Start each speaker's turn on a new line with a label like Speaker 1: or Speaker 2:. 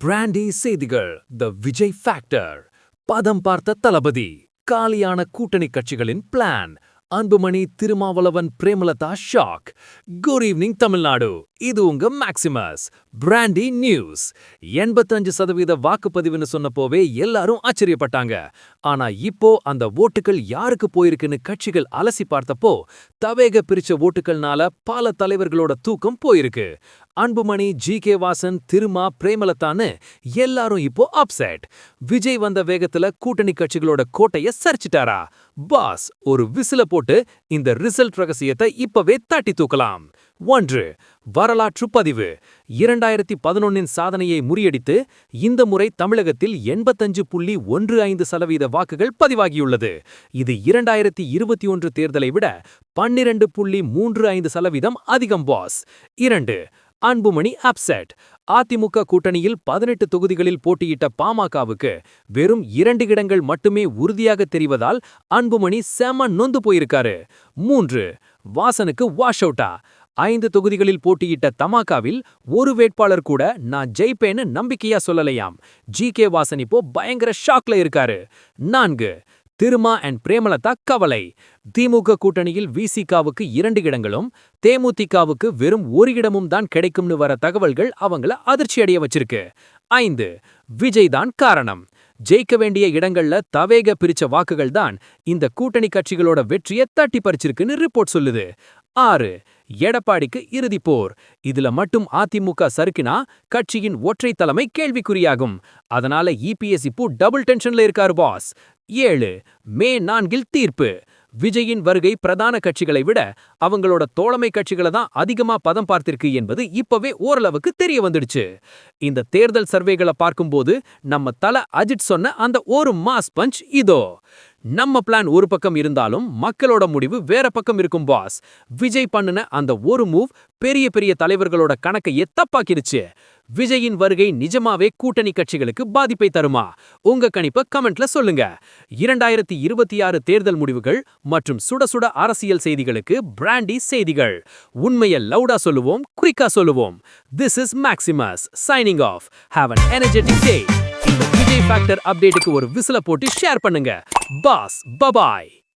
Speaker 1: Brandy செய்திகள் த Vijay factor பதம் பார்த்த தளபதி காலியான கூட்டணி கட்சிகளின் plan Anbumani Thirumavalavan Premalatha shock good evening Tamil Nadu இது உங்க மேக்சிமஸ் பிராண்டி நியூஸ் 85% வாக்குப்பதிவுன்னு சொன்னப்போவே எல்லாரும் ஆச்சரியப்பட்டாங்க. ஆனா இப்போ அந்த ஓட்டுகள் யாருக்கு போயிருக்குன்னு கட்சிகள் அலசி பார்த்தப்போ தவேக பிரிச்ச ஓட்டுகள்னால பல தலைவர்களோட தூக்கம் போயிருக்கு. அன்புமணி, ஜி.கே. வாசன், திருமா, பிரேமலதான்னு எல்லாரும் இப்போ அப்செட். விஜய் வந்த வேகத்துல கூட்டணி கட்சிகளோட கோட்டைய சரிச்சிட்டாரா? பாஸ் ஒரு விசில போட்டு இந்த ரிசல்ட் ரகசியத்தை இப்பவே தட்டி தூக்கலாம். 1. வரலாற்று பதிவு 2011 சாதனையை முறியடித்து இந்த முறை தமிழகத்தில் 85.15% வாக்குகள் பதிவாகியுள்ளது. இது 2021 தேர்தலை விட 12.35% அதிகம் பாஸ். 2. அன்புமணி அப்செட். அதிமுக கூட்டணியில் 18 தொகுதிகளில் போட்டியிட்ட பாமகவுக்கு வெறும் 2 இடங்கள் மட்டுமே உறுதியாக தெரிவதால் அன்புமணி செம நொந்து போயிருக்காரு. 3. வாசனுக்கு வாஷ் அவுட்டா. 5 தொகுதிகளில் போட்டியிட்ட தமாகாவில் ஒரு வேட்பாளர் கூட நான் ஜெயிப்பேன்னு நம்பிக்கையா சொல்லலையாம். ஜி.கே. வாசன் இப்போ பயங்கர ஷாக்ல இருக்காரு. 4. திருமா அண்ட் பிரேமலதா கவலை. திமுக கூட்டணியில் விசிகாவுக்கு 2 இடங்களும் தேமுதிகவுக்கு வெறும் 1 இடமும் தான் கிடைக்கும்னு வர தகவல்கள் அவங்கள அதிர்ச்சியடைய வச்சிருக்கு. 5. விஜய் தான் காரணம். ஜெயிக்க வேண்டிய இடங்கள்ல தவேக பிரிச்ச வாக்குகள் தான் இந்த கூட்டணி கட்சிகளோட வெற்றியை தட்டி பறிச்சிருக்குன்னு ரிப்போர்ட் சொல்லுது. 6. எடப்பாடிக்கு இறுதி போர். இதுல மட்டும் அதிமுக சறுக்கினா கட்சியின் ஒற்றை தலைமை கேள்விக்குறியாகும். அதனால இபிஎஸ் இப்போ டபுள் டென்ஷன்ல இருக்காரு பாஸ். 7. மே 4 தீர்ப்பு. விஜயின் வருகை பிரதான கட்சிகளை விட அவங்களோட தோழமை கட்சிகளை தான் அதிகமா பதம் பார்த்திருக்கு என்பது இப்பவே ஓரளவுக்கு தெரிய வந்துடுச்சு. இந்த தேர்தல் சர்வேகளை பார்க்கும்போது நம்ம தல அஜித் சொன்ன அந்த ஒரு மாஸ் பஞ்ச் இதோ. நம்ம பிளான் ஒரு பக்கம் இருந்தாலும் மக்களோட முடிவு வேற பக்கம் இருக்கும் பாஸ். விஜய் பண்ணுன அந்த ஒரு மூவ் பெரிய பெரிய தலைவர்களோட கணக்கையே தப்பாக்கிடுச்சு. விஜயின் வருகை நிஜமாவே கூட்டணி கட்சிகளுக்கு பாதிப்பை தருமா? உங்க கணிப்பை கமெண்ட்ல சொல்லுங்க. 2026 தேர்தல் முடிவுகள் மற்றும் சுட சுட அரசியல் செய்திகளுக்கு பிராண்டி செய்திகள். உண்மையை லவுடா சொல்லுவோம், குறிக்கா சொல்லுவோம். This is Maximus signing off. Have an energetic day. இந்த விஜய் ஃபேக்டர் அப்டேட்டுக்கு ஒரு விசில போட்டு ஷேர் பண்ணுங்க. Boss bye bye.